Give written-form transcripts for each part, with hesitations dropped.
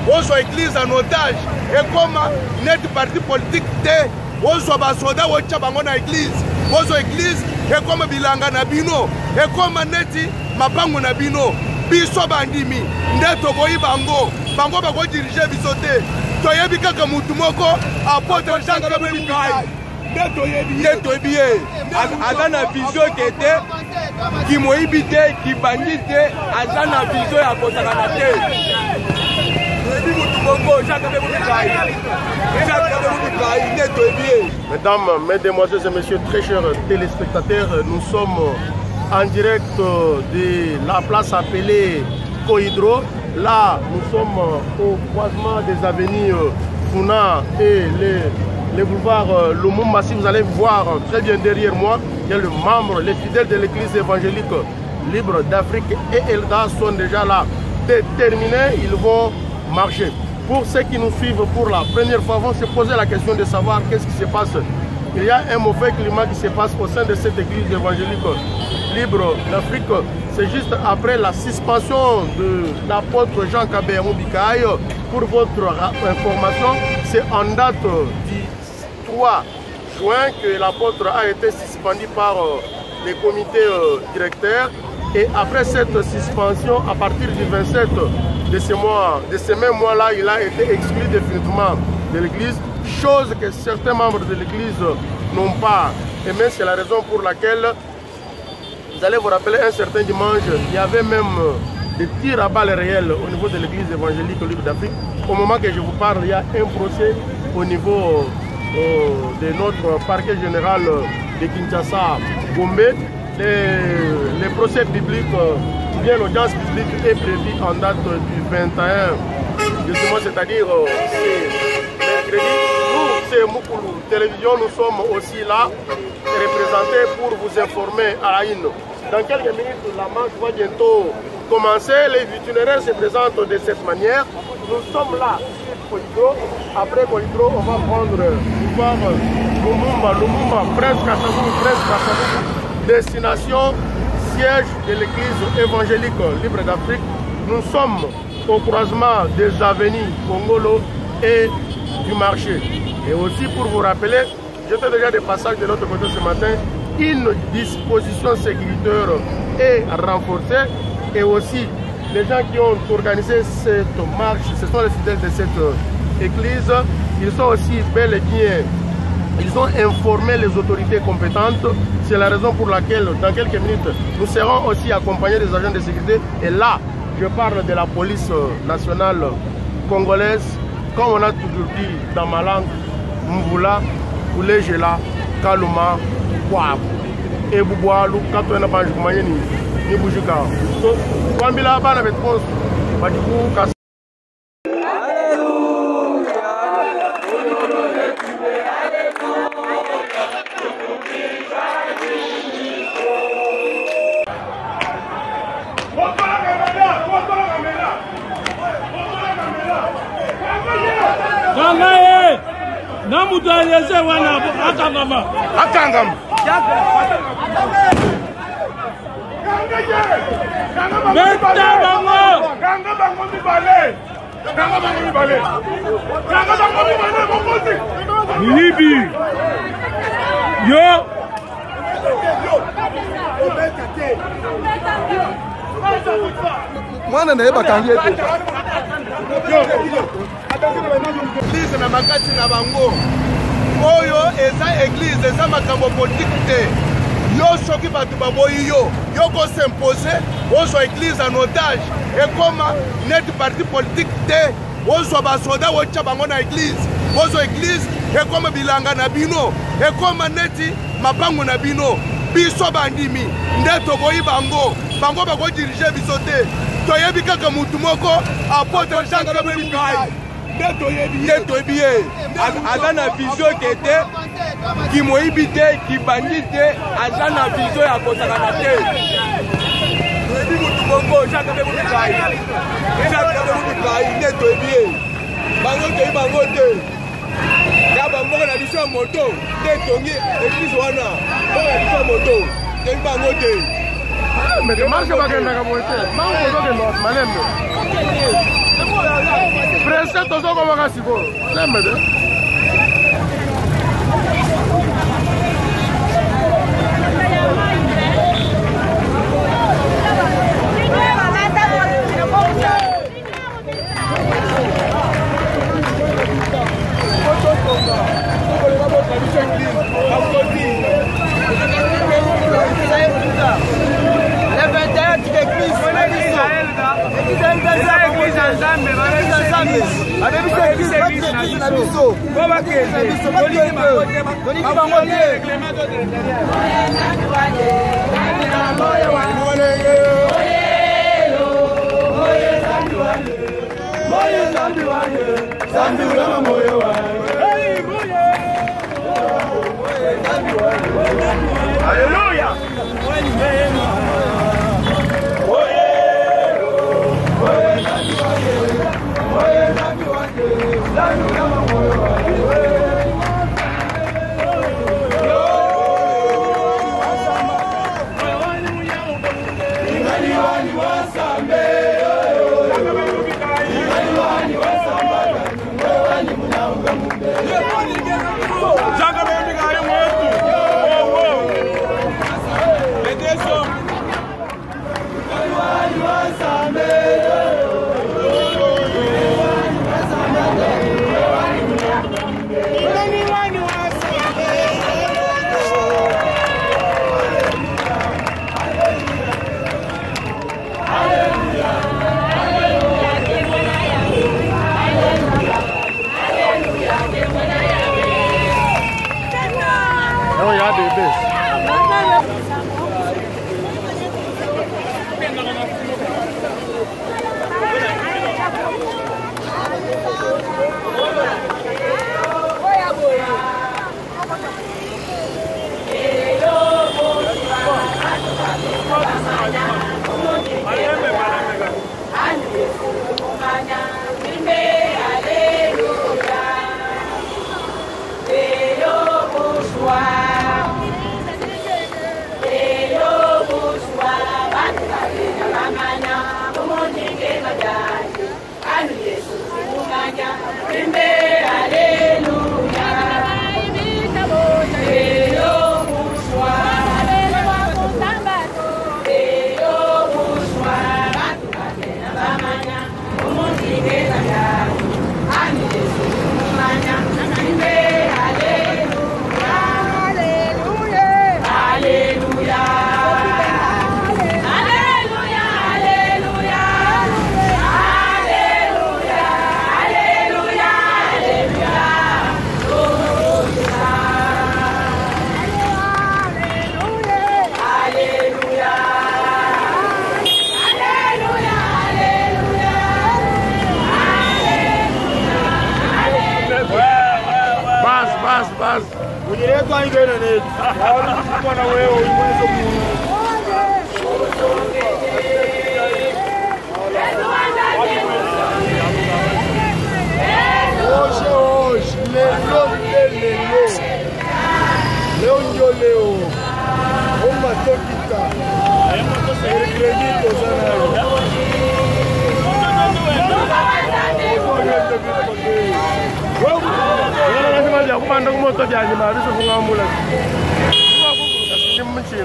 Ozo église en otage et comme net parti politique te ozo basoda wocha bango na église ozo église et comme bilanga na bino et comme neti mapango na bino biso bandimi ndeto boyi bango bako diriger biso te toyebi kaka mutu moko apôtre Jean Kabembi ndeto yebiye aza na vision kete ki moyibi te ki bandi te aza na vision ya kosakana te. Mesdames, mesdemoiselles et messieurs, très chers téléspectateurs, nous sommes en direct de la place appelée Cohydro. Là, nous sommes au croisement des avenues Funa et les boulevards Lumumba. Si vous allez voir très bien derrière moi, il y a le membre, les fidèles de l'église évangélique libre d'Afrique et Elda sont déjà là, déterminés, ils vont marcher. Pour ceux qui nous suivent pour la première fois, vont se poser la question de savoir qu'est-ce qui se passe. Il y a un mauvais climat qui se passe au sein de cette église évangélique libre d'Afrique. C'est juste après la suspension de l'apôtre Jean Kabembi. Pour votre information, c'est en date du 3 juin que l'apôtre a été suspendu par les comités directeurs. Et après cette suspension, à partir du 27 de ce même mois-là, il a été exclu définitivement de l'église, chose que certains membres de l'église n'ont pas aimé. C'est la raison pour laquelle, vous allez vous rappeler, un certain dimanche, il y avait même des tirs à balles réelles au niveau de l'église évangélique libre d'Afrique. Au moment que je vous parle, il y a un procès au niveau de notre parquet général de Kinshasa, Gombe. Les procès publics, ou bien l'audience publique est prévue en date du 21 justement, c'est-à-dire c'est mercredi. Nous, c'est Moukoulou Télévision, nous sommes aussi là, représentés pour vous informer à la une. Dans quelques minutes, la marche va bientôt commencer. Les itinéraires se présentent de cette manière. Nous sommes là sur Cohydro. Après Cohydro, on va prendre voir Lumumba, presque à Kassabou, destination siège de l'église évangélique libre d'Afrique. Nous sommes au croisement des avenues Congolo et du marché. Et aussi pour vous rappeler, j'étais déjà de passage de l'autre côté ce matin, une disposition sécuritaire est renforcée et aussi les gens qui ont organisé cette marche, ce sont les fidèles de cette église, ils sont aussi bel et bien. Ils ont informé les autorités compétentes. C'est la raison pour laquelle, dans quelques minutes, nous serons aussi accompagnés des agents de sécurité. Et là, je parle de la police nationale congolaise. Comme on a toujours dit dans ma langue, Mvula, Oulejela, Kaluma, Kwab. Et Bouboualou, quand on a pas de ni Boujika. Donc, quand on a pas de réponse, Namutu aliyese wana akangama. Akangama. Beta bango. Ganga bango mibale. Ganga bango mibale. Ganga bango mibale mokosi. Libi. Yo. Mwana na yeba kangi ete. Église na makati na bango. Oyo eza église eza makambo politique te. Yo soki batu baboyi yo ko s'imposer ozo église en otage et comme net parti politique te ozo basoda wocha bango na église ozo église et comme bilanga na bino et comme neti mapango na bino biso bandimi nde tokoyi bango bakodirige biso te toyebi kaka mutu moko apôtre Jacques Mukai nde toyebi ye aza na vision kete kimoyibi te kibandi te aza na vision ya kosakana te toyebi mutu moko Jacques Mukai nde toyebi ye bango toyebi bango te ya bamoko na biso ya moto nde tongi eglise wana moko na biso ya moto toyebi bango te mais marche bakendaka boye te mango ozokende malembe presse tozokomaka sikoyo lembe te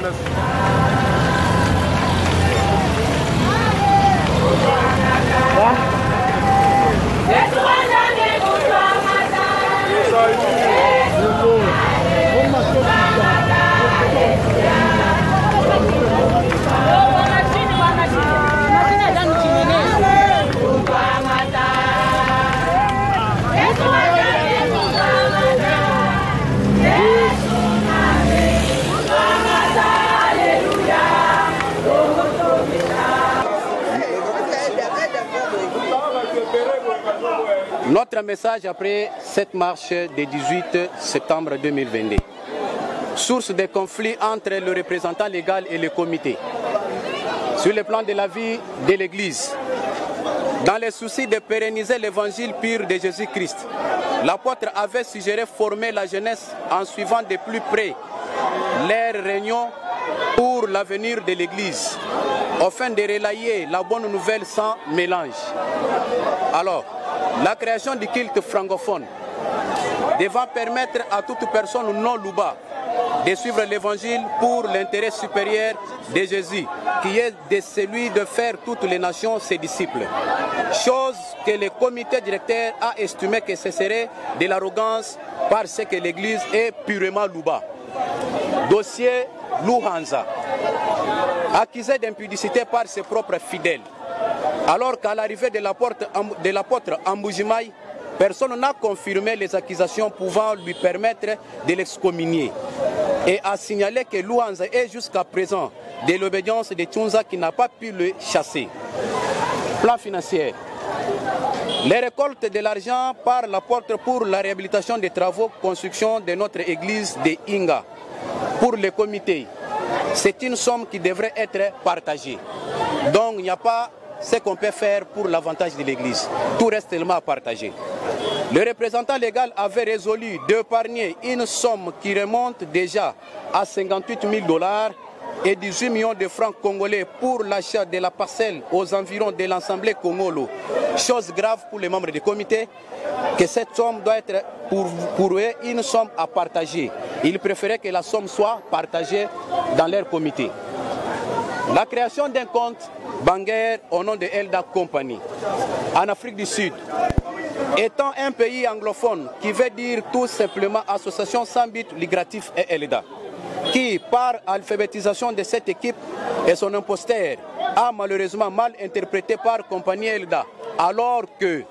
Yes. un message après cette marche du 18 septembre 2022. Source des conflits entre le représentant légal et le comité. Sur le plan de la vie de l'Église, dans le souci de pérenniser l'évangile pur de Jésus-Christ, l'apôtre avait suggéré former la jeunesse en suivant de plus près leurs réunions pour l'avenir de l'Église, afin de relayer la bonne nouvelle sans mélange. Alors, la création du culte francophone devant permettre à toute personne non louba de suivre l'évangile pour l'intérêt supérieur de Jésus, qui est de celui de faire toutes les nations ses disciples. Chose que le comité directeur a estimé que ce serait de l'arrogance parce que l'Église est purement louba. Dossier Luhanza, accusé d'impudicité par ses propres fidèles. Alors qu'à l'arrivée de l'apôtre Amboujimaï, personne n'a confirmé les accusations pouvant lui permettre de l'excommunier. Et a signalé que Luhanza est jusqu'à présent de l'obédience de Tchunza qui n'a pas pu le chasser. Plan financier. Les récoltes de l'argent par l'apôtre pour la réhabilitation des travaux construction de notre église de Inga. Pour le comité, c'est une somme qui devrait être partagée. Donc il n'y a pas ce qu'on peut faire pour l'avantage de l'église. Tout reste tellement à partager. Le représentant légal avait résolu d'épargner une somme qui remonte déjà à 58 000 $ et 18 millions de francs congolais pour l'achat de la parcelle aux environs de l'Assemblée Congolo. Chose grave pour les membres du comité, que cette somme doit être pour eux une somme à partager. Ils préféraient que la somme soit partagée dans leur comité. La création d'un compte bancaire au nom de Elda Company en Afrique du Sud. Étant un pays anglophone qui veut dire tout simplement Association sans but lucratif et Elda, qui, par alphabétisation de cette équipe et son imposteur, a malheureusement mal interprété par compagnie Elda, alors que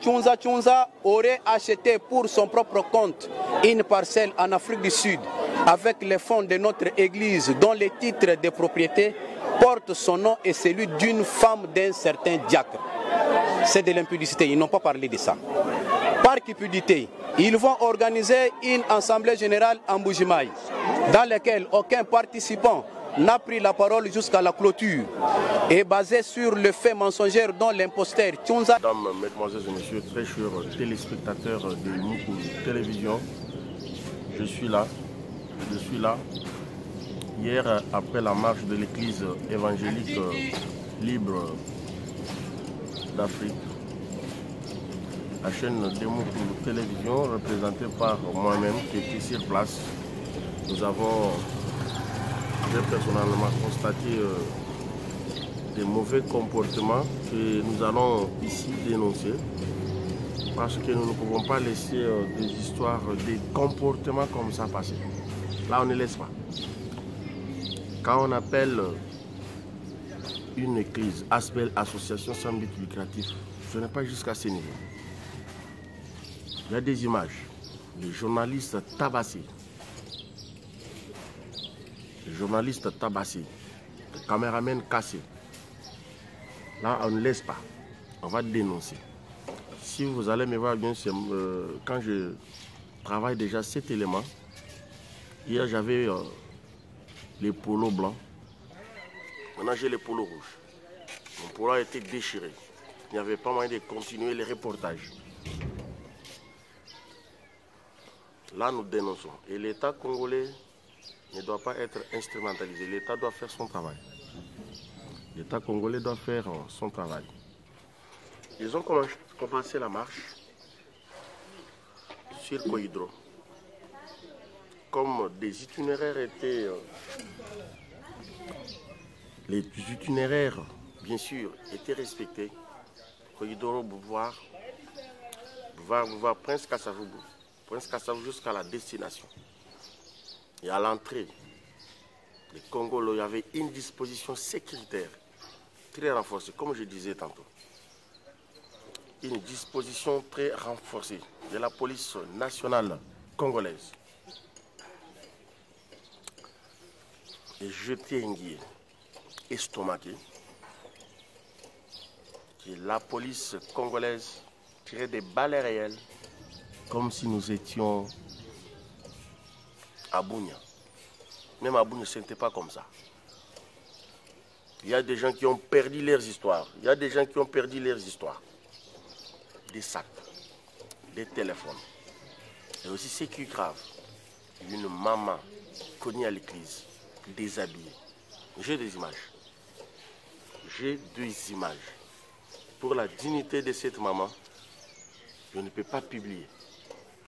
Tchunza aurait acheté pour son propre compte une parcelle en Afrique du Sud avec les fonds de notre église dont les titres de propriété portent son nom et celui d'une femme d'un certain diacre. C'est de l'impudicité, ils n'ont pas parlé de ça. Par cupidité, ils vont organiser une assemblée générale en Mbujimai, dans laquelle aucun participant n'a pris la parole jusqu'à la clôture, et basé sur le fait mensongère dont l'imposteur Tchunza... Mesdames, mesdemoiselles et messieurs, très chers téléspectateurs de Moukou Télévision, je suis là. Hier, après la marche de l'église évangélique libre d'Afrique, la chaîne de Moukou Télévision, représentée par moi-même qui était sur place, nous avons personnellement constaté des mauvais comportements que nous allons ici dénoncer, parce que nous ne pouvons pas laisser des histoires, des comportements comme ça passer. Là, on ne laisse pas. Quand on appelle une église, association sans but lucratif, ce n'est pas jusqu'à ce niveau. Il y a des images, les journalistes tabassés, les caméramens cassés. Là, on ne laisse pas. On va dénoncer. Si vous allez me voir bien, quand je travaille déjà cet élément, hier j'avais les polos blancs. Maintenant j'ai les polos rouges. Mon polo a été déchiré. Il n'y avait pas moyen de continuer les reportages. Là nous dénonçons. Et l'État congolais ne doit pas être instrumentalisé. L'État doit faire son travail. L'État congolais doit faire son travail. Ils ont commencé la marche sur Koidro. Comme des itinéraires étaient... les itinéraires, bien sûr, étaient respectés. Koidro, Bouvard, Prince Kassavou jusqu'à la destination. Et à l'entrée, le Congo, il y avait une disposition sécuritaire très renforcée, comme je disais tantôt. Une disposition très renforcée de la police nationale congolaise. Et jeté un guillet estomaqué que la police congolaise tirait des balles réelles comme si nous étions à Bunia. Même à Bunia, ce n'était pas comme ça. Il y a des gens qui ont perdu leurs histoires. Il y a des gens qui ont perdu leurs histoires. Des sacs, des téléphones. Et aussi, ce qui est grave, une maman connue à l'église, déshabillée. J'ai des images. J'ai 2 images. Pour la dignité de cette maman, je ne peux pas publier.